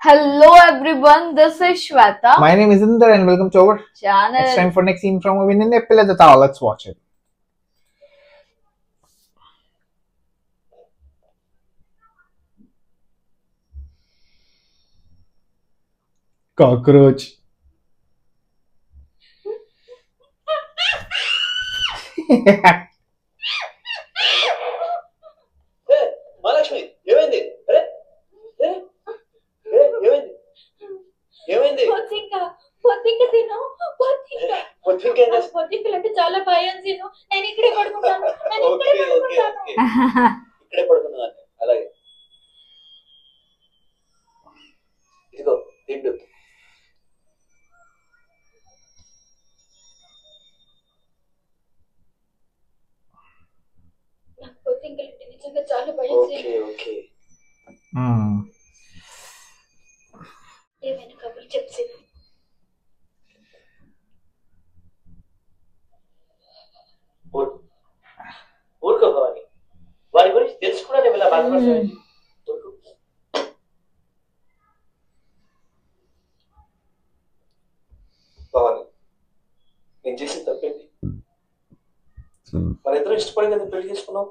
Hello everyone, this is Shweta. My name is Inder and welcome to our Channel. It's time for next scene from a win in Epilata. Let's watch it. Cockroach. Mahalakshmi ఏమైంది ఏమైంది పొద్దుంకంటే చాలా భయం scene. నేను ఇక్కడే పడుకుంటాను. ఇక్కడే పడుకున్నాను. అలాగే ఇదిగో తిండు. పొద్దుంకంటే నిజంగా చాలా భయం సీను. ఓకే ఏమైనా కబుర్లు చెప్పు. ఊరుకో భవాని, వారి గురించి తెలుసుకున్నా నేను ఇలా బాధపడతాను. భవాని, నేను చేసిన తప్పేంటి? మన ఇద్దరు ఇష్టపడి కదా పెళ్లి చేసుకున్నాం.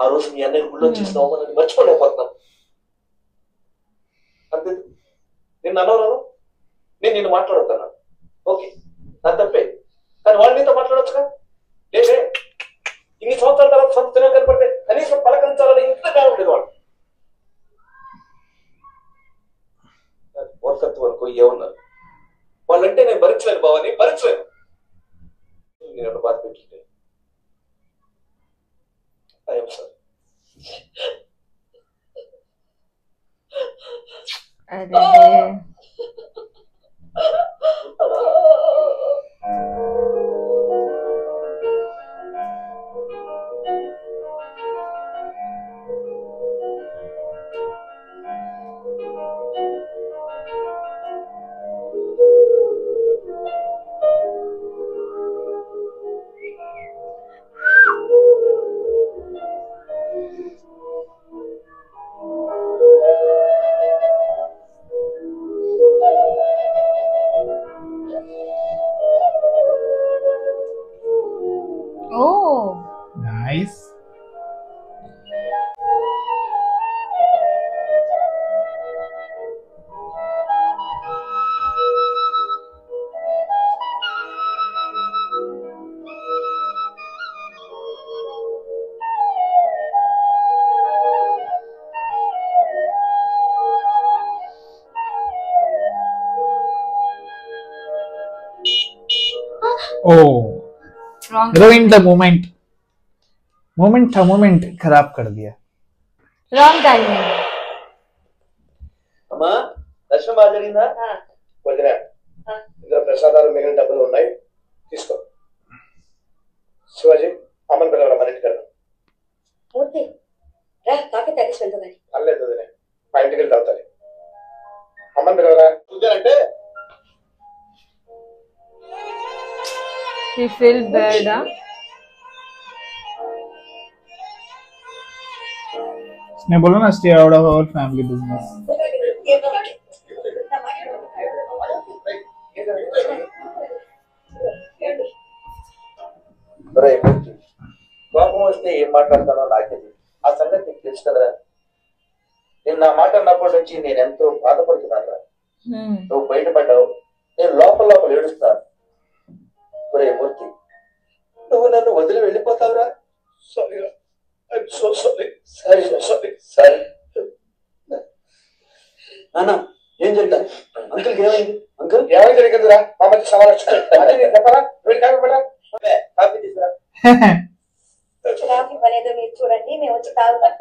ఆ రోజు మీ అన్నయ్య గుళ్ళో చేసిన అవమానాన్ని మర్చిపోలేకపోతున్నాను. అంతే, నేను అన్నవరాను, నేను నిన్ను మాట్లాడుతున్నాను. ఓకే, నా తప్పే, కానీ వాళ్ళు నీతో మాట్లాడొచ్చుగా. లేదే ఇన్ని సంవత్సరాల తర్వాత సొంత తినే కనపడితే కనీసం పలకరించాలని ఇంత కాలం ఉండేది వాళ్ళు. వర్కత్ వరకు ఏమన్నారు వాళ్ళంటే నేను భరించలేను బావని, భరించలేను. నేను బాధ పెట్టింటే I'm sorry. Oh, Nice. Oh, wrong. ruined the moment. Moment खराब कर दिया. Wrong timing. అమ్మా, దర్శనం బాగా జరిగిందా? వదిన, ఇందులో ప్రసాదాలు మిగిలిన డబ్బులు ఉన్నాయి, తీసుకో. శివాజీ, అమ్మని పిల్లలు మన ఇంటికి వెళ్దాం. మూర్తి రా, కాఫీ తాగేసి వెళ్తా కానీ. పర్లేదు వదిన, మా ఇంటికి వెళ్ళి తాగుతాను. అమ్మని పిల్లవరా చూద్దానంటే She feel bad, huh? उसने बोला ना stay out of our family business. కోపం వస్తే ఏం మాట్లాడతానో నాకే ఆ సంగతి నీకు తెలుసు కదరా. నేను నా మాట అన్నప్పటి నుంచి నేను ఎంతో బాధపడుతున్నాను. నువ్వు బయటపడ్డావు, నేను లోపల ఏడుస్తున్నాను. ఒరే మూర్తి, నువ్వు నన్ను వదిలి వెళ్ళిపోతావురా. Sorry, I'm so sorry. Sorry నాన్న, ఏం జరిగింది? అంకుల్ ఏమైంది? అంకుల్ ఏమైంది జరిగిందిరా? మా మధ్య సమావేశం చెప్పరా? కాఫీ తీసుకురా. కాఫీ పనేదో మీరు చూడండి, మేము వచ్చి తాగుతాం.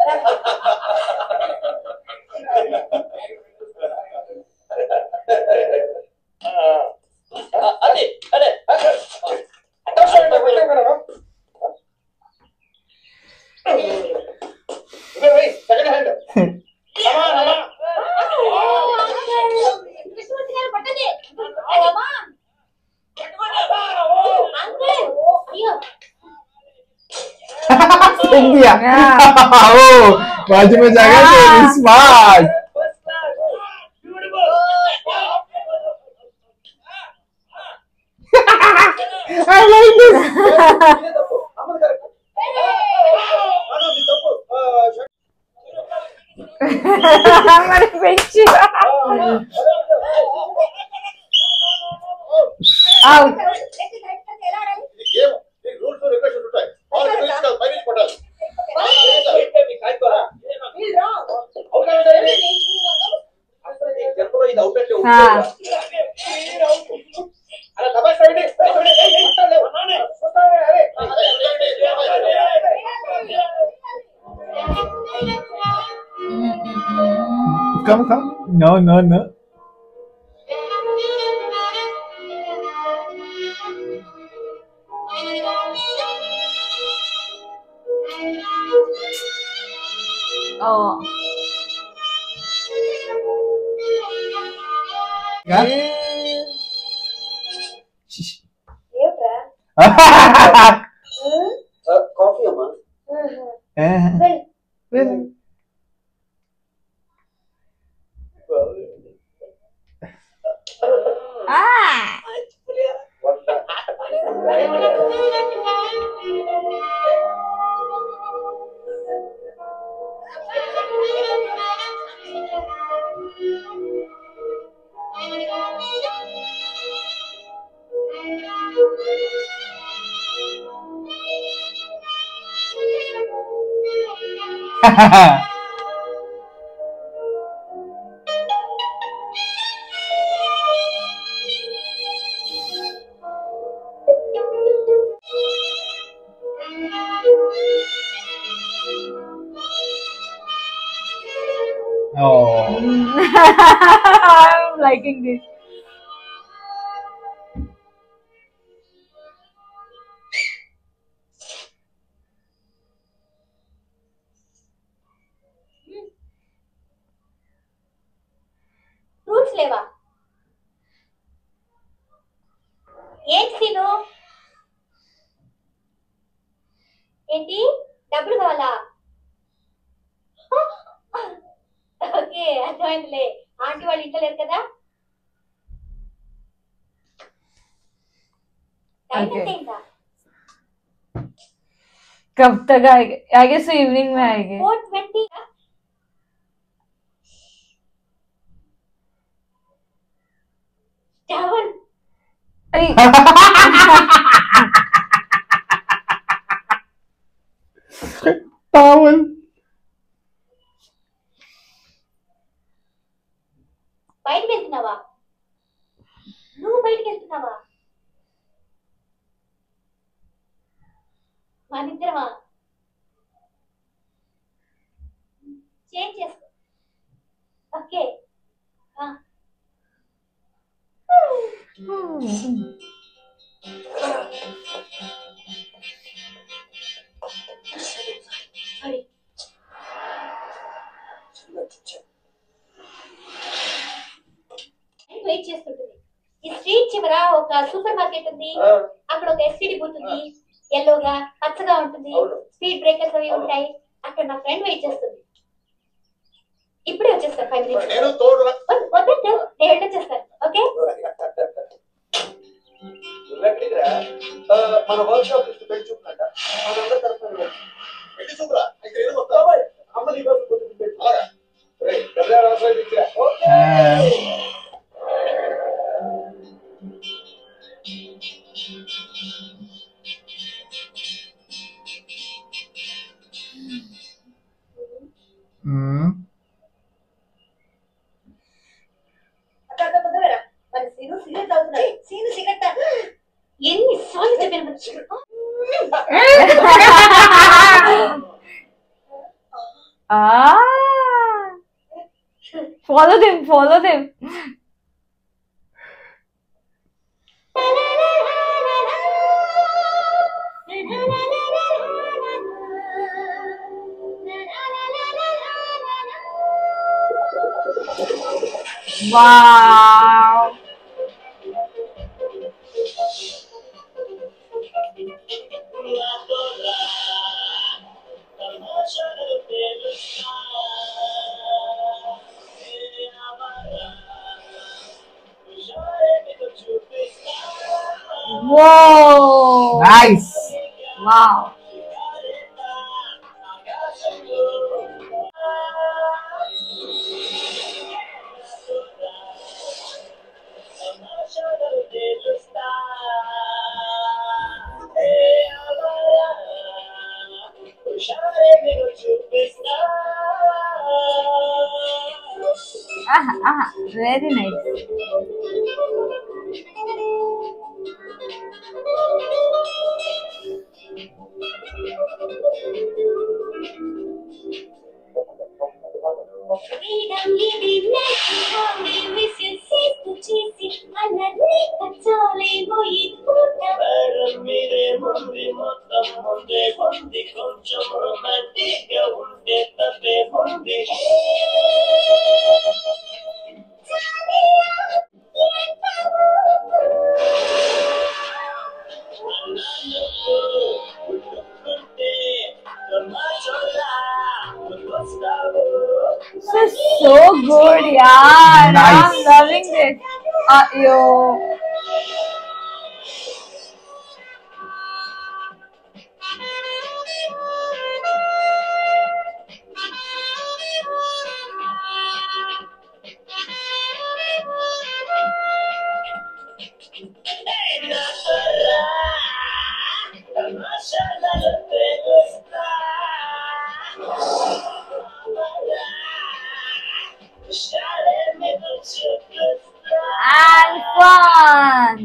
అదే అదే సెకండ్ హ్యాండ్. फेंक दिया. ओ बाजू में जाएगा तो स्मार्ट. I like this. మరి పెంచి out. Come. No. Oh. Yeah. ఏమిట్రా కాఫీ అమ్మా. Oh. I'm liking this. Fruits లేవా? ఏంటి సీను? ఏంటి డబ్బులు కావాలా? ఓకే అర్థమైందిలే. ఆంటీ వాళ్ళు ఇంట్లో లేరు కదా? Time Okay. ఎంత అయిందా? कब तक आएंगे? I guess evening में आएंगे. 4:20. Towel. Towel. బయటికి వెళ్తున్నావా? నువ్వు బయటికి వెళ్తున్నావా? మనిద్దరమా? చేంజ్ చేసుకో. ఓకే. సారీ. వెయిట్ చేస్తుంటుంది. ఈ స్ట్రీట్ చివర ఒక సూపర్ మార్కెట్ ఉంది. అక్కడ ఒక ఎస్టీడీ బూత్ ఉంది. ఎల్లోగా పచ్చగా ఉంటుంది. స్పీడ్ బ్రేకర్స్ అవి ఉంటాయి. అక్కడ నా ఫ్రెండ్ వెయిట్ చేస్తుంది. ఇప్పుడే వచ్చేస్తాను 5 minutes. వద్దంటే నేను వెళ్ళొచ్చేస్తాను. ఓకే మన వర్క్ షాప్ పెళ్లి చూపునట మనందరూ తరఫున పెళ్లి చూపురా అమ్మ నీ కోసం మరి సీను సిగరెట్ తాగుతున్నాడు. సీను సిగరెట్ ఎన్ని సార్లు చెప్పాను. Follow them. Wow. Whoa! Nice. Wow. Very nice. This is so good, yeah. Nice. I'm loving this. Yo. And fun.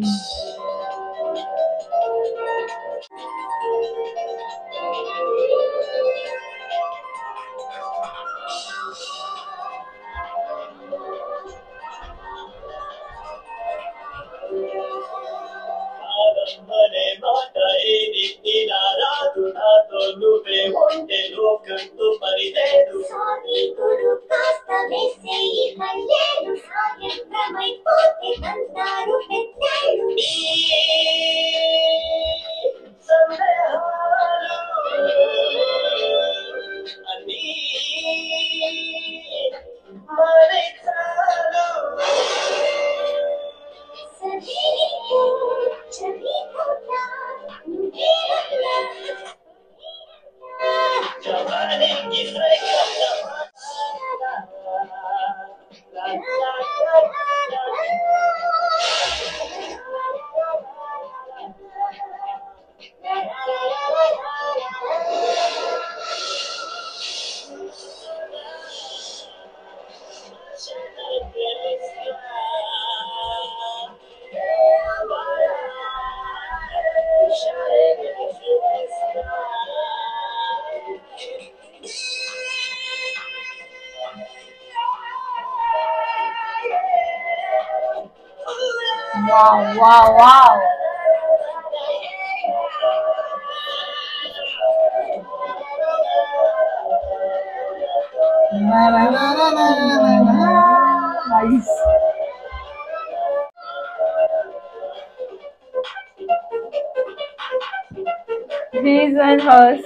Wow, wow, wow. Nice. His and hers.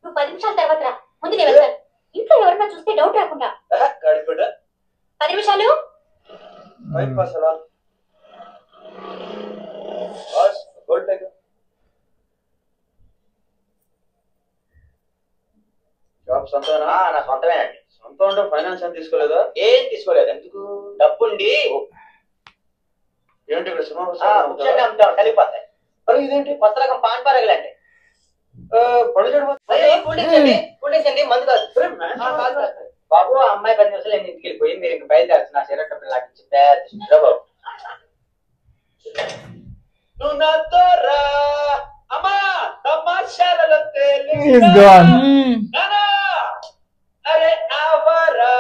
నువ్వు 10 నిమిషాల తర్వాత రా. ముందు నేను వెళ్తాను. ఇంట్లో ఎవరన్నా చూస్తే డౌట్ రాకుండా. 10 నిమిషాలు. సొంతమేనా? నా సొంతమేనండి. సొంతం అంటే ఫైనాన్స్ అని తీసుకోలేదా? ఏం తీసుకోలేదు. ఎందుకు? డబ్బుండి ఏంటి ఇక్కడ ముఖ్యంగా అమ్ముతాం కలిగిపోతాయి. మరి ఇదేంటి కొత్త రకం పాన్ పరగలండి. మందు కాదు బాబు. ఆ అమ్మాయి 10 నిమిషాలు ఇంటికి వెళ్ళిపోయి మీరు ఇంక బయలుదేరుతున్నా సిరట్ లాంటి బాబు. నువ్వు నాతో రా అమ్మా తమాషాలలో He's gone. అరే ఆవారా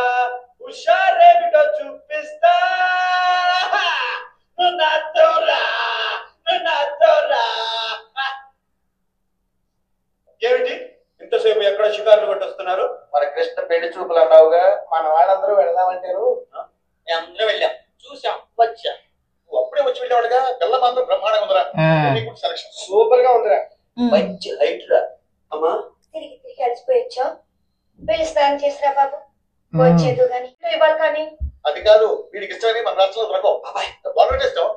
హుషారేమిటో చూపిస్తా. నువ్వు నాతో రా, నువ్వు నాతో రా. ఏమిటి ఇంతసేపు ఎక్కడ షికార్లు కొట్టొస్తున్నారు? మన కృష్ణ పెళ్లి చూపులు అన్నావుగా, మన వాళ్ళందరూ వెళదామంటారు. అందరూ వెళ్ళాం, చూసాం, వచ్చా. నువ్వు అప్పుడే వచ్చి వెళ్ళేవాడుగా. పిల్ల మాత్రం బ్రహ్మాండంగా ఉందిరా. సెలక్షన్ సూపర్ గా ఉందిరా. మంచి హైట్ రా. అమ్మా తిరిగి తిరిగి అలసిపోయొచ్చా? వెళ్ళి స్నానం చేసిరా బాబు. వచ్చేదు గాని ఇవ్వాలి కానీ. అది కాదు, వీడికి ఇష్టమని మన రాష్ట్రంలో దొరకవు. బాబాయ్ బాగా చేస్తావు.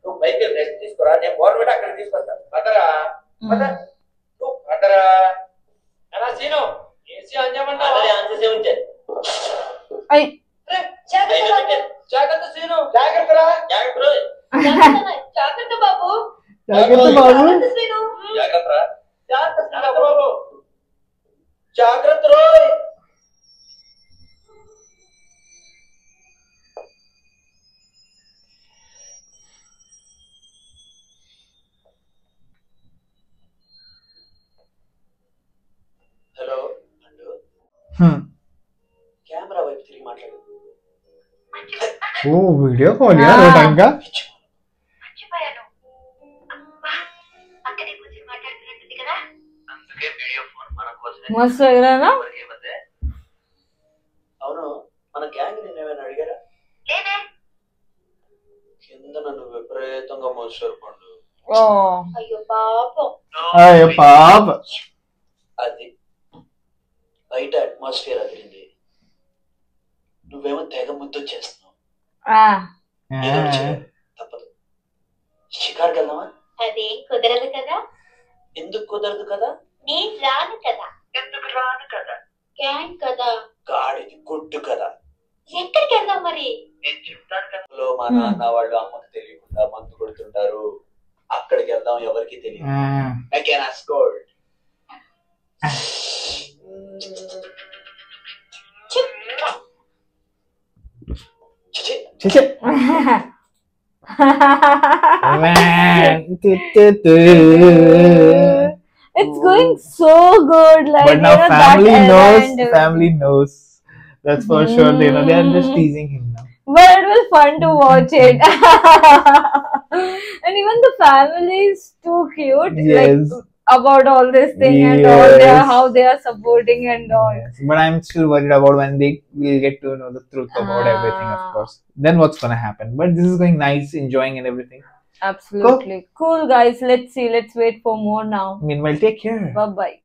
నువ్వు పైకి రెస్ట్ తీసుకురా, నేను గవర్నమెంట్ అక్కడ తీసుకొస్తా. పదరా నువ్వు పదరా. అలా సీను ఏసీ ఆన్ చేయమంటా? ఆన్ చేసే ఉంచే. జాగ్రత్త సీను, జాగ్రత్త రా. జాగ్రత్త బాబు. జాగ్రత్త బాబు. శ్రీను జాగ్రత్త రా. జాగ్రత్త బాబు. జాగ్రత్త రోయ్. హలో అండు, కెమెరా వైపు తిరిగి మాట్లాడు. ఓ వీడియో కాల్ యా రోటంగా. మర్చిపోయాను. అమ్మా, అక్కడే కూర్చొని మాట్లాడుతున్నట్టుంది కదా. అందుకే వీడియో ఫోన్ మన కోసం. మస్తు ఎగరానా? అవును, మన గ్యాంగ్ నిన్నేమైనా అడిగారా? లేదే. కింద నన్ను విపరీతంగా మోసారు పండు. ఓ అయ్యో పాపం. అయ్యో పాప. అది బయట అట్మాస్ఫియర్ అదిరింది. నువ్వేమో తెగ ముద్దు చేస్తున్నావు. ఏదో ఒకటి చేయాలి, తప్పదు. షికార్కి వెళ్దామా? అది కుదరదు కదా. ఎందుకు కుదరదు కదా? నేను రాను కదా. ఎందుకు రాను కదా? గ్యాంగ్ కదా. గాడిది గుడ్డు కదా. ఎక్కడికి వెళ్దాం మరి? నేను చెప్తాను కదా. మా నాన్న వాళ్ళు అమ్మకు తెలియకుండా మందు కొడుతుంటారు. అక్కడికి వెళ్దాం, ఎవరికి తెలియదు. Again, I scored. చిచి. It's going so good. Like, But now you know, family that knows. errand. Family knows. That's for sure. They know. They are just teasing him now. But it was fun to watch it. And even the family is too cute. Yes. Like, about all this thing and all their, Yes. how they are supporting and all. Yes. But I'm still worried about when they will get to know the truth about everything, of course. Then what's gonna happen? But this is going nice, enjoying and everything. Absolutely. Cool guys. Let's see. Let's wait for more now. Meanwhile, take care. Bye bye.